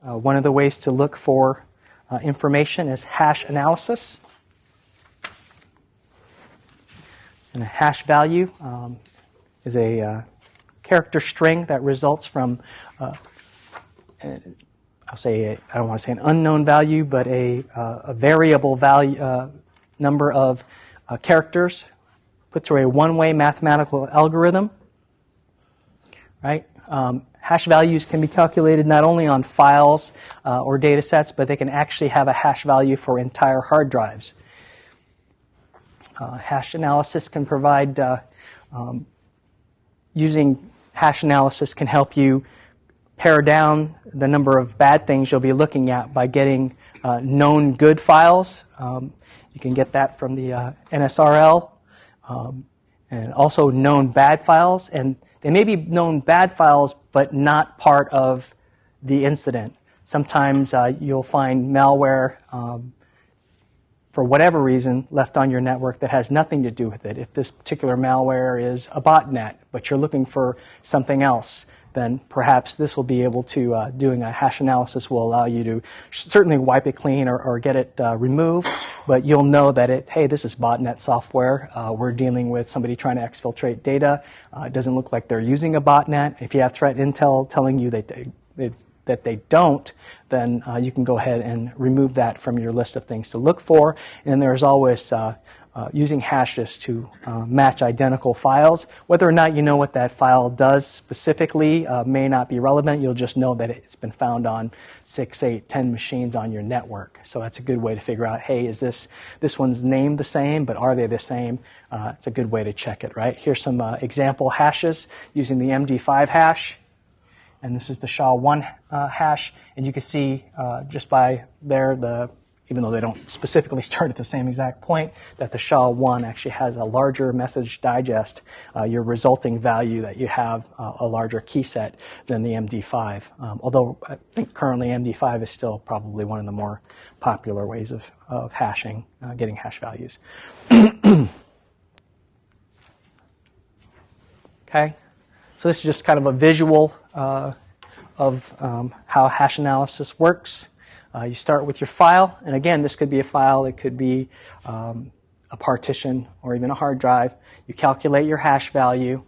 One of the ways to look for information is hash analysis. And a hash value is a character string that results from, I don't want to say an unknown value, but a variable value, number of characters put through a one-way mathematical algorithm, right? Hash values can be calculated not only on files or data sets, but they can actually have a hash value for entire hard drives. Hash analysis can provide, using hash analysis can help you pare down the number of bad things you'll be looking at by getting known good files. You can get that from the NSRL, and also known bad files. And they may be known bad files, but not part of the incident. Sometimes you'll find malware, for whatever reason, left on your network that has nothing to do with it. If this particular malware is a botnet, but you're looking for something else, then perhaps this will be able to, doing a hash analysis will allow you to certainly wipe it clean or get it removed, but you'll know that hey, this is botnet software. We're dealing with somebody trying to exfiltrate data. It doesn't look like they're using a botnet. If you have threat intel telling you that they don't, then you can go ahead and remove that from your list of things to look for. And there's always using hashes to match identical files. Whether or not you know what that file does specifically may not be relevant. You'll just know that it's been found on 6, 8, 10 machines on your network. So that's a good way to figure out, hey, is this one's named the same, but are they the same? It's a good way to check it, right? Here's some example hashes using the MD5 hash. And this is the SHA-1 hash. And you can see just by there, even though they don't specifically start at the same exact point, that the SHA-1 actually has a larger message digest, your resulting value that you have a larger key set than the MD5. Although I think currently MD5 is still probably one of the more popular ways of hashing, getting hash values. Okay, so this is just kind of a visual of how hash analysis works. You start with your file, and again, this could be a file, it could be a partition or even a hard drive. You calculate your hash value,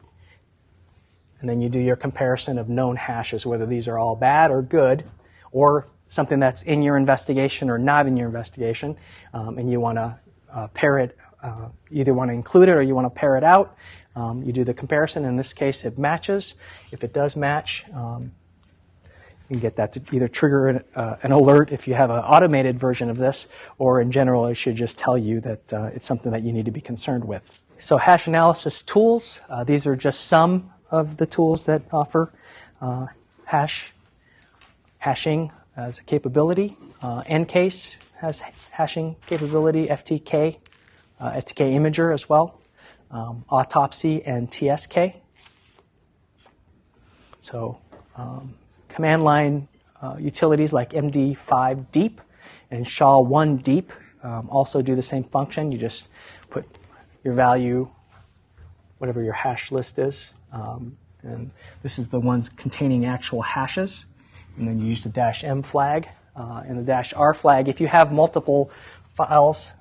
and then you do your comparison of known hashes, whether these are all bad or good, or something that's in your investigation or not in your investigation, and you want to pair it, either want to include it or you want to pair it out. You do the comparison. In this case, it matches. If it does match, you can get that to either trigger an alert if you have an automated version of this, or in general, it should just tell you that it's something that you need to be concerned with. So hash analysis tools, these are just some of the tools that offer hashing as a capability. Ncase has hashing capability, FTK Imager as well, Autopsy and TSK. So command line utilities like MD5 Deep and SHA-1 Deep also do the same function. You just put your value, whatever your hash list is, and this is the ones containing actual hashes, and then you use the -M flag and the -R flag. If you have multiple files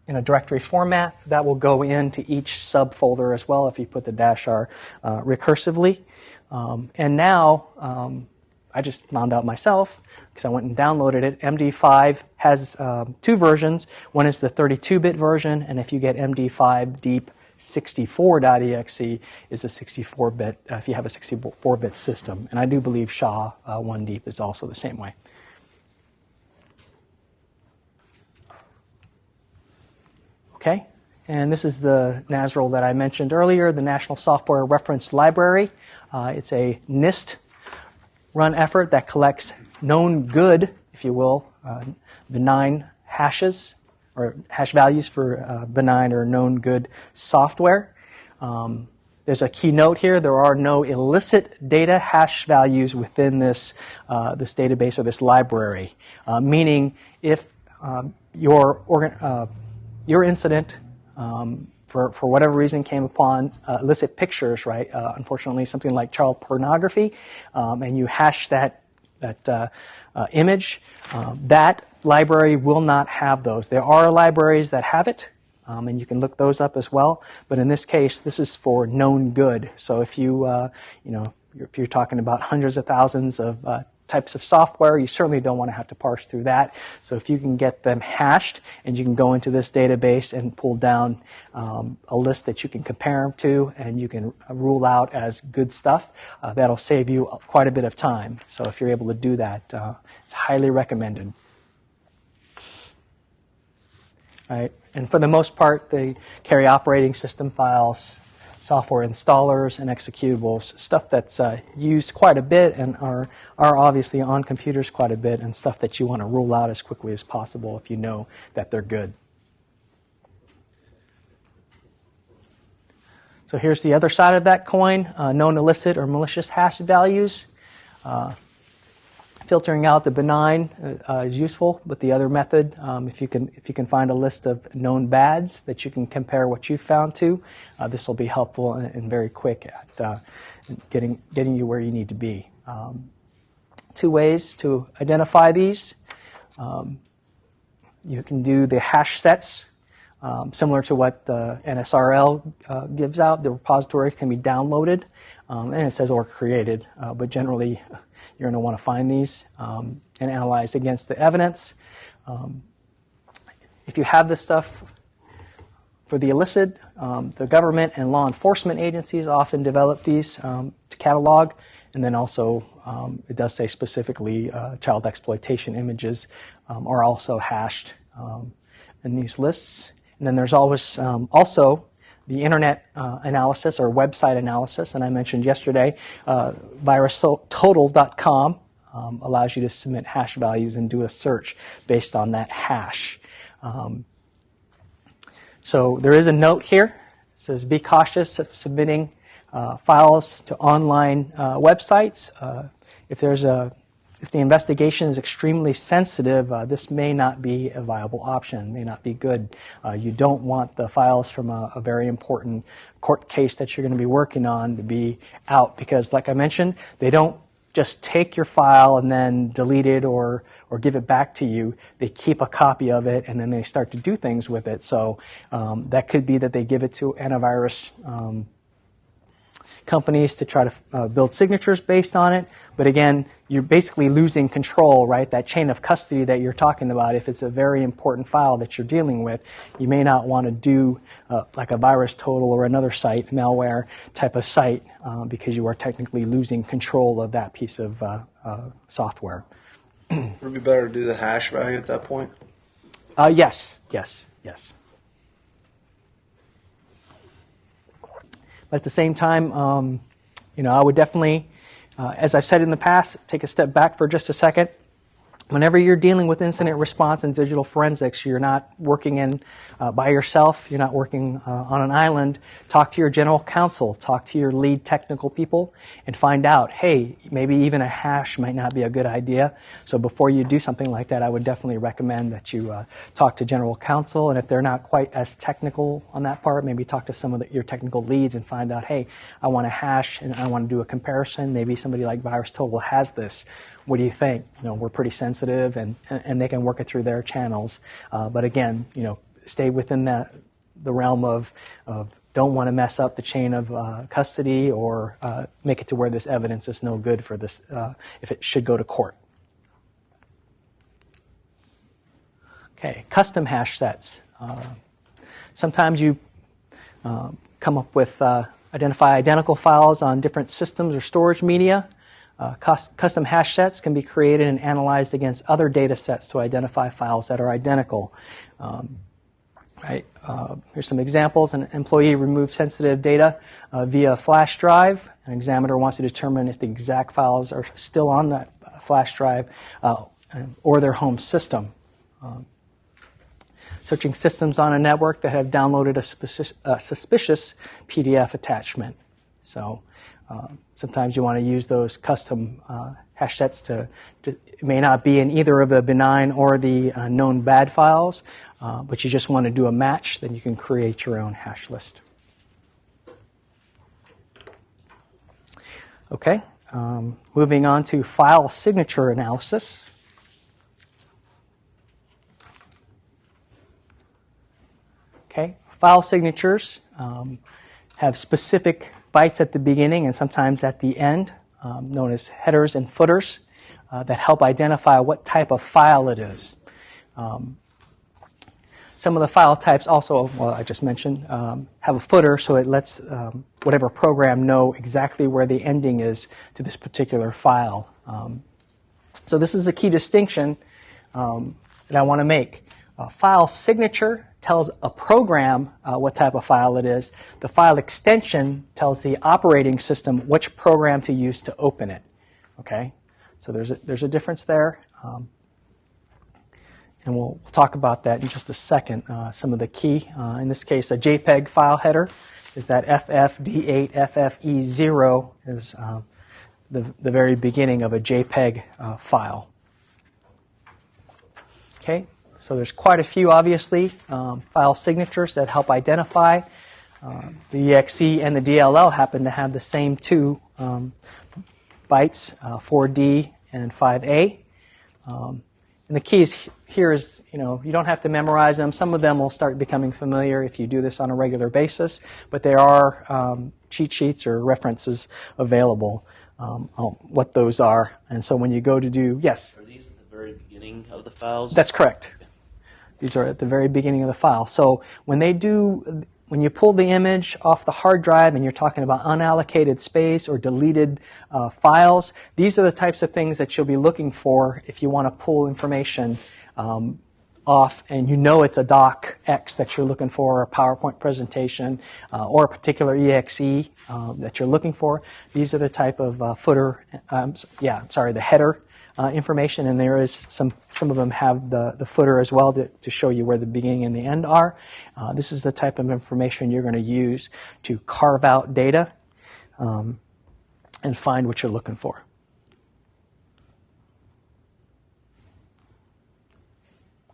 in a directory format, that will go into each subfolder as well if you put the -R recursively. And now, I just found out myself, because I went and downloaded it, MD5 has two versions. One is the 32-bit version, and if you get MD5 Deep 64.exe is a 64-bit, if you have a 64-bit system. And I do believe SHA-1 Deep is also the same way. Okay, and this is the NASRL that I mentioned earlier, the National Software Reference Library. It's a NIST-run effort that collects known good, if you will, benign hashes or hash values for benign or known good software. There's a key note here. There are no illicit data hash values within this database or this library, meaning if your incident, for whatever reason, came upon illicit pictures, right? Unfortunately, something like child pornography, and you hash that image. That library will not have those. There are libraries that have it, and you can look those up as well. But in this case, this is for known good. So if if you're talking about hundreds of thousands of types of software, you certainly don't want to have to parse through that. So if you can get them hashed, and you can go into this database and pull down a list that you can compare them to, and you can rule out as good stuff, that'll save you quite a bit of time. So if you're able to do that, it's highly recommended. Right? And for the most part, they carry operating system files, software installers, and executables, stuff that's used quite a bit and are obviously on computers quite a bit, and stuff that you want to rule out as quickly as possible if you know that they're good. So here's the other side of that coin, known illicit or malicious hash values. Filtering out the benign is useful, but the other method, if you can find a list of known bads that you can compare what you found to, this will be helpful and very quick at getting you where you need to be. 2 ways to identify these. You can do the hash sets, similar to what the NSRL gives out. The repository can be downloaded, and it says or created, but generally you're going to want to find these and analyze against the evidence. If you have this stuff for the illicit, the government and law enforcement agencies often develop these to catalog, and then also it does say specifically child exploitation images are also hashed in these lists. And then there's always also the internet analysis or website analysis, and I mentioned yesterday, virustotal.com allows you to submit hash values and do a search based on that hash. So there is a note here. It says, be cautious of submitting files to online websites. If the investigation is extremely sensitive, this may not be a viable option, may not be good. You don't want the files from a very important court case that you're going to be working on to be out, because, like I mentioned, they don't just take your file and then delete it or give it back to you. They keep a copy of it, and then they start to do things with it. So that could be that they give it to antivirus companies to try to build signatures based on it. But again, you're basically losing control, right? That chain of custody that you're talking about, if it's a very important file that you're dealing with, you may not want to do like a VirusTotal or another site, malware type of site, because you are technically losing control of that piece of software. Would it be better to do the hash value at that point? Yes. But at the same time, I would definitely, as I've said in the past, take a step back for just a second. Whenever you're dealing with incident response and digital forensics, you're not working by yourself. You're not working on an island. Talk to your general counsel. Talk to your lead technical people and find out, hey, maybe even a hash might not be a good idea. So before you do something like that, I would definitely recommend that you talk to general counsel. And if they're not quite as technical on that part, maybe talk to some of your technical leads and find out, hey, I want a hash and I want to do a comparison. Maybe somebody like VirusTotal has this. What do you think? We're pretty sensitive, and they can work it through their channels. But again, stay within the realm of don't want to mess up the chain of custody or make it to where this evidence is no good for this if it should go to court. Okay, custom hash sets. Sometimes you come up with identify identical files on different systems or storage media. Custom hash sets can be created and analyzed against other data sets to identify files that are identical. Here's some examples. An employee removed sensitive data via a flash drive. An examiner wants to determine if the exact files are still on that flash drive or their home system. Searching systems on a network that have downloaded a suspicious PDF attachment. So sometimes you want to use those custom hash sets it may not be in either of the benign or the known bad files, but you just want to do a match, then you can create your own hash list. Okay, Moving on to file signature analysis. Okay, file signatures have specific bytes at the beginning and sometimes at the end, known as headers and footers, that help identify what type of file it is. Some of the file types also, well, I just mentioned, have a footer, so it lets whatever program know exactly where the ending is to this particular file. So this is a key distinction that I want to make. File signature tells a program what type of file it is. The file extension tells the operating system which program to use to open it. Okay, so there's a difference there. And we'll talk about that in just a second. Some of the key, in this case, a JPEG file header is that FFD8, FFE0 is the very beginning of a JPEG file. Okay, so there's quite a few, obviously, file signatures that help identify. The EXE and the DLL happen to have the same two bytes, 4D and 5A. And the keys here is, you don't have to memorize them. Some of them will start becoming familiar if you do this on a regular basis, but there are cheat sheets or references available on what those are. And so when you go to do, yes? Are these at the very beginning of the files? That's correct. These are at the very beginning of the file. So when you pull the image off the hard drive and you're talking about unallocated space or deleted files, these are the types of things that you'll be looking for if you want to pull information off and it's a docx that you're looking for, or a PowerPoint presentation, or a particular EXE that you're looking for. These are the type of the header information, and there is some of them have the footer as well to show you where the beginning and the end are. This is the type of information you're going to use to carve out data and find what you're looking for.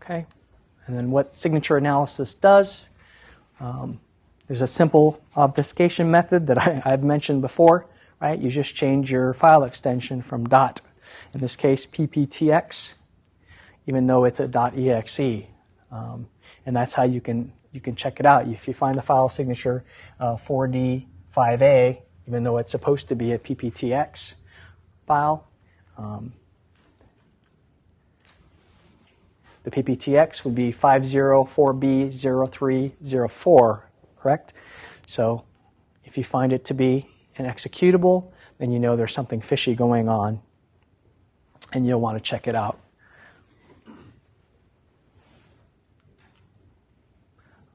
Okay, and then what signature analysis does, there's a simple obfuscation method that I've mentioned before, right? You just change your file extension from dot, in this case pptx, even though it's a .exe, and that's how you can check it out. If you find the file signature 4D5A, even though it's supposed to be a pptx file, the pptx would be 504B0304, correct? So if you find it to be an executable, then you know there's something fishy going on, and you'll want to check it out.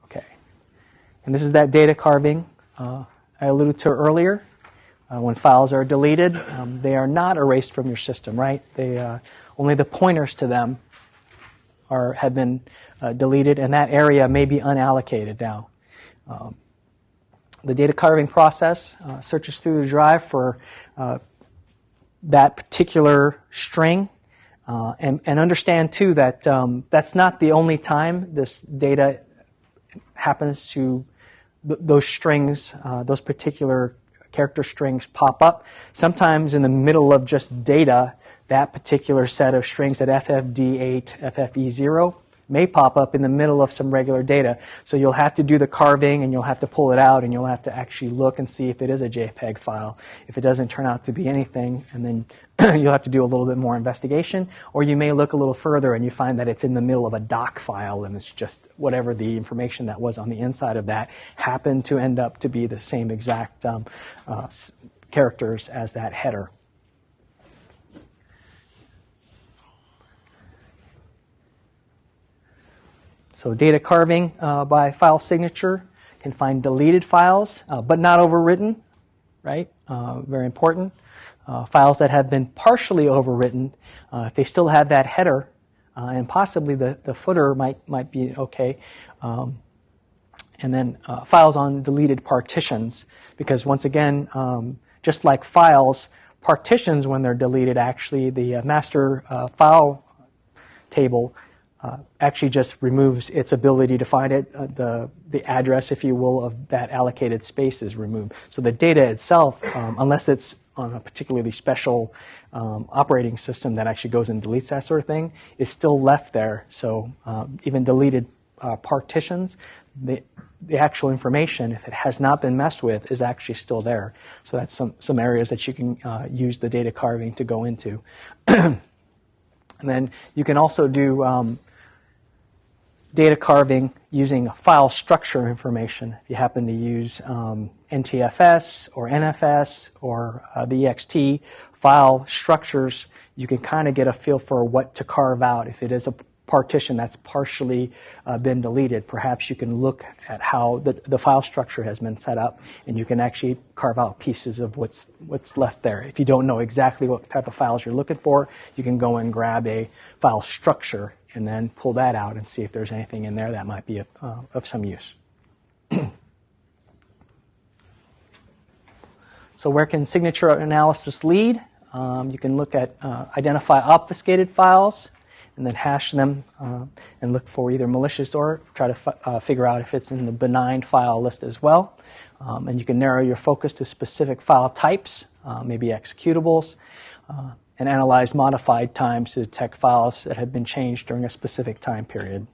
Okay, and this is that data carving I alluded to earlier. When files are deleted, they are not erased from your system, right? Only the pointers to them have been deleted, and that area may be unallocated now. The data carving process searches through the drive for that particular string, and understand too that that's not the only time this data happens to those strings, those particular character strings pop up. Sometimes in the middle of just data, that particular set of strings at FFD8, FFE0 may pop up in the middle of some regular data. So you'll have to do the carving, and you'll have to pull it out, and you'll have to actually look and see if it is a JPEG file. If it doesn't turn out to be anything, and then you'll have to do a little bit more investigation, or you may look a little further and you find that it's in the middle of a doc file, and it's just whatever the information that was on the inside of that happened to end up to be the same exact characters as that header. So data carving by file signature can find deleted files, but not overwritten, right? Very important. Files that have been partially overwritten, if they still have that header, and possibly the footer might be okay. And then files on deleted partitions, because once again, just like files, partitions, when they're deleted, actually the master file table actually just removes its ability to find it. The address, if you will, of that allocated space is removed. So the data itself, unless it's on a particularly special operating system that actually goes and deletes that sort of thing, is still left there. So even deleted partitions, the actual information, if it has not been messed with, is actually still there. So that's some areas that you can use the data carving to go into. And then you can also do data carving using file structure information. If you happen to use NTFS or NFS or the EXT file structures, you can kind of get a feel for what to carve out. If it is a partition that's partially been deleted, perhaps you can look at how the file structure has been set up, and you can actually carve out pieces of what's left there. If you don't know exactly what type of files you're looking for, you can go and grab a file structure and then pull that out and see if there's anything in there that might be of some use. So where can signature analysis lead? You can look at identify obfuscated files and then hash them and look for either malicious or try to figure out if it's in the benign file list as well. And you can narrow your focus to specific file types, maybe executables, and analyze modified times to detect files that have been changed during a specific time period.